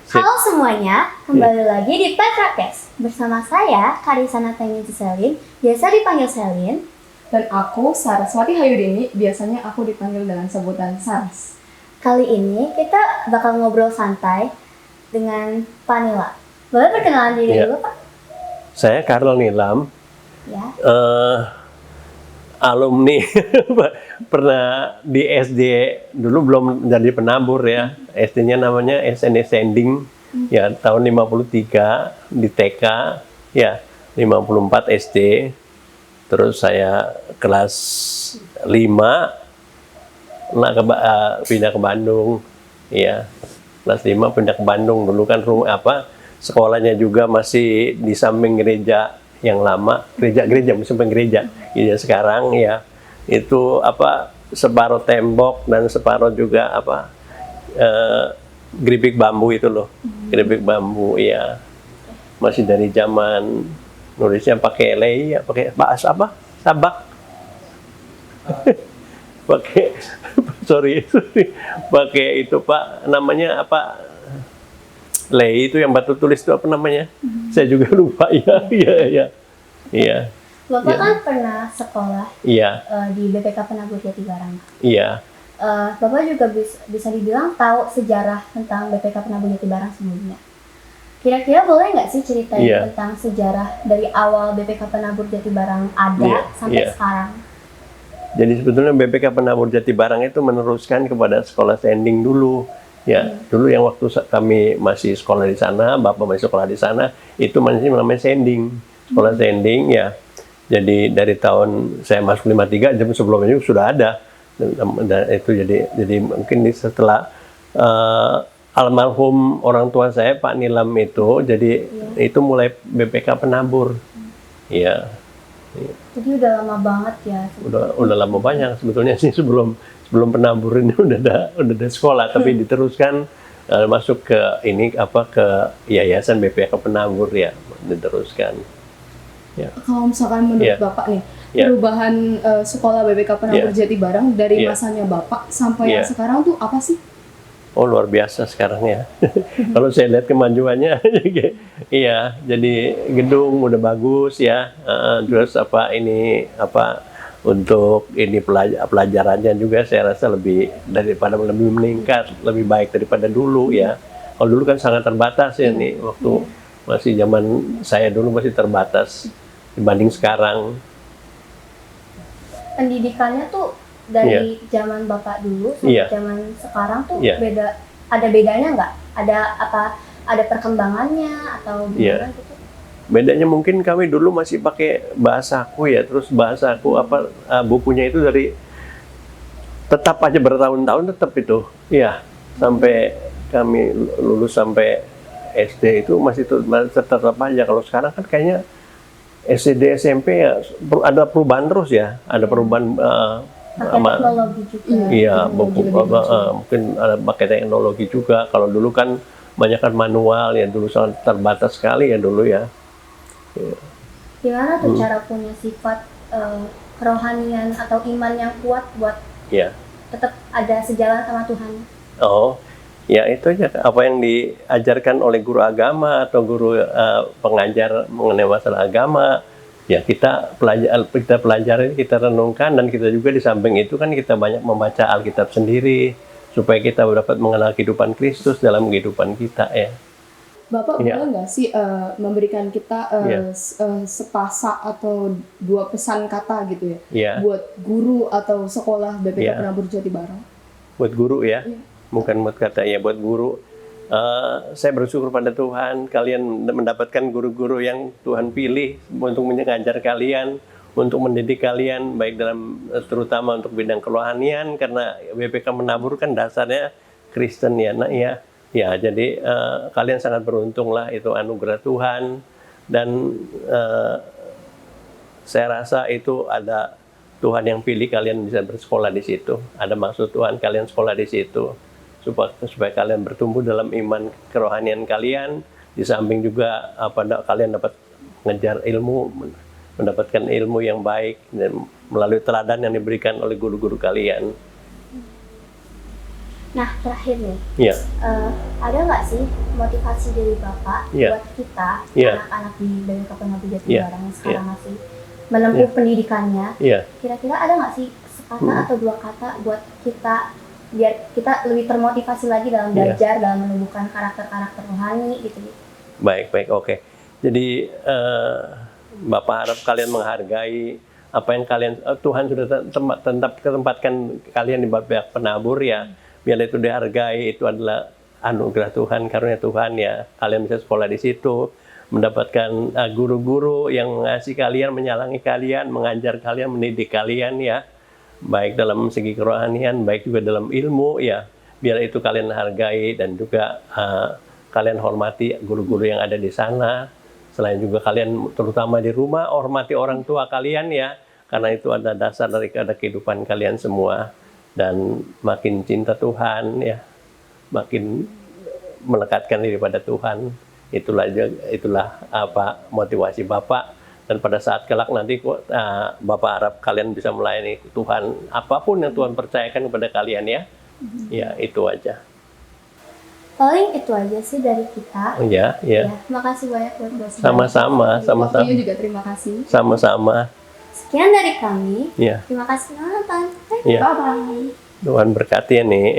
Halo semuanya, kembali lagi di Petrakes. Bersama saya, Karisana Tenginci Selin, biasa dipanggil Selin. Dan aku, Saraswati Hayudini, biasanya aku dipanggil dengan sebutan Saras. Kali ini kita bakal ngobrol santai dengan Pak Nila. Boleh perkenalan diri dulu, Pak? Saya Karl Nilam, Ya. alumni pernah di SD dulu belum jadi penabur ya. SD-nya namanya SNE Sending ya tahun 53 di TK ya 54 SD. Terus saya kelas 5 pindah ke Bandung ya. Kelas 5 pindah ke Bandung dulu kan sekolahnya juga masih di samping gereja yang lama, gereja samping gereja. Iya sekarang ya itu separuh tembok dan separuh juga geribik bambu itu loh. Geribik bambu ya. Masih dari zaman nulisnya pakai lei, pakai sabak. Pakai sorry, pakai itu Pak, namanya apa? Lei itu yang batu tulis itu apa namanya? Saya juga lupa ya. Iya. Bapak Ya. kan pernah sekolah Iya. di BPK Penabur Jatibarang. Iya. Bapak juga bisa dibilang tahu sejarah tentang BPK Penabur Jatibarang sebelumnya. Kira-kira boleh nggak sih ceritain Iya. tentang sejarah dari awal BPK Penabur Jatibarang ada Iya, sampai iya. sekarang? Jadi sebetulnya BPK Penabur Jatibarang itu meneruskan kepada sekolah Sending dulu. Ya, dulu yang waktu kami masih sekolah di sana, Bapak masih sekolah di sana, itu masih namanya Sending. Sekolah Sending ya. Jadi dari tahun saya masuk 53 jam sebelumnya sudah ada. Dan itu jadi mungkin setelah almarhum orang tua saya Pak Nilam itu, jadi itu mulai BPK Penabur. Iya. Jadi udah lama banget ya. Udah lama banyak sebetulnya sih sebelum penabur ini udah ada sekolah tapi diteruskan masuk ke ke yayasan BPK Penabur ya diteruskan. Ya. Kalau misalkan menurut Iya. Bapak nih, Iya. perubahan sekolah BPK Penabur Iya. Jatibarang dari Iya. masanya Bapak sampai yang Iya. sekarang tuh apa sih? Oh luar biasa sekarang ya. Kalau saya lihat kemajuannya, iya. Jadi gedung udah bagus ya. Terus untuk ini pelajarannya juga saya rasa lebih meningkat, lebih baik daripada dulu ya. Kalau dulu kan sangat terbatas ya nih waktu masih zaman saya dulu masih terbatas dibanding sekarang. Pendidikannya tuh dari zaman Bapak dulu sampai Iya. zaman sekarang tuh Iya. ada bedanya nggak? Ada perkembangannya atau Iya. gimana gitu? Bedanya mungkin kami dulu masih pakai bahasaku ya, terus bahasaku bukunya itu dari tetap aja bertahun-tahun tetap itu, ya sampai kami lulus sampai SD itu masih tetap aja. Kalau sekarang kan kayaknya SD SMP ya ada perubahan terus ya, ada perubahan Pakai teknologi juga. iya, teknologi lebih maju. mungkin ada pakai teknologi juga. Kalau dulu kan banyak kan manual ya, dulu sangat terbatas sekali ya dulu ya. Gimana tuh cara punya sifat kerohanian atau iman yang kuat buat Ya. tetap ada sejalan sama Tuhan? Oh, ya itu aja apa yang diajarkan oleh guru agama atau guru pengajar mengenai masalah agama. Ya kita pelajari, kita renungkan, dan kita juga di samping itu kan kita banyak membaca Alkitab sendiri supaya kita dapat mengenal kehidupan Kristus dalam kehidupan kita ya. Bapak Iya. boleh nggak sih memberikan kita Iya. sepasang atau dua pesan kata gitu ya, Iya. buat guru atau sekolah BPK Iya. Penabur Jatibarang? Buat guru ya, Iya. bukan buat kata ya, buat guru. Saya bersyukur pada Tuhan, kalian mendapatkan guru-guru yang Tuhan pilih untuk mengajar kalian, untuk mendidik kalian, baik terutama untuk bidang kerohanian, karena BPK Penabur kan dasarnya Kristen ya, nak ya. Ya, jadi kalian sangat beruntung lah, itu anugerah Tuhan, dan saya rasa itu ada Tuhan yang pilih kalian bisa bersekolah di situ. Ada maksud Tuhan kalian sekolah di situ supaya kalian bertumbuh dalam iman kerohanian kalian. Di samping juga kalian dapat mengejar ilmu, mendapatkan ilmu yang baik dan melalui teladan yang diberikan oleh guru-guru kalian. Nah, terakhir nih, Iya, ada nggak sih motivasi dari Bapak Iya. buat kita, Iya. anak-anak di BPK Penabu Jati Iya. Barang yang sekarang masih menempuh pendidikannya, iya. kira-kira ada nggak sih sekata atau dua kata buat kita, biar kita lebih termotivasi lagi dalam Iya. belajar, dalam menumbuhkan karakter-karakter rohani gitu. Baik, baik, oke. Jadi Bapak harap kalian menghargai apa yang kalian Tuhan sudah tempatkan kalian di BPK Penabur ya. Biar itu dihargai, itu adalah anugerah Tuhan, karunia Tuhan ya. Kalian bisa sekolah di situ, mendapatkan guru-guru yang mengasihi kalian, menyalangi kalian, mengajar kalian, mendidik kalian ya. Baik dalam segi kerohanian, baik juga dalam ilmu ya. Biar itu kalian hargai dan juga kalian hormati guru-guru yang ada di sana. Selain juga kalian terutama di rumah hormati orang tua kalian ya. Karena itu ada dasar dari kehidupan kalian semua. Dan makin cinta Tuhan ya, makin melekatkan diri pada Tuhan. Itulah apa motivasi Bapak. Dan pada saat kelak nanti Bapak harap kalian bisa melayani Tuhan apapun yang Tuhan percayakan kepada kalian ya. Ya, itu aja. Paling itu aja sih dari kita. Ya, ya. Ya, makasih banyak buat dosen. Sama-sama, sama-sama. Waktunya juga terima kasih. Sama-sama. Sekian dari kami. Ya, Terima kasih menonton. ya. Bye-bye. Tuhan berkati ya nih.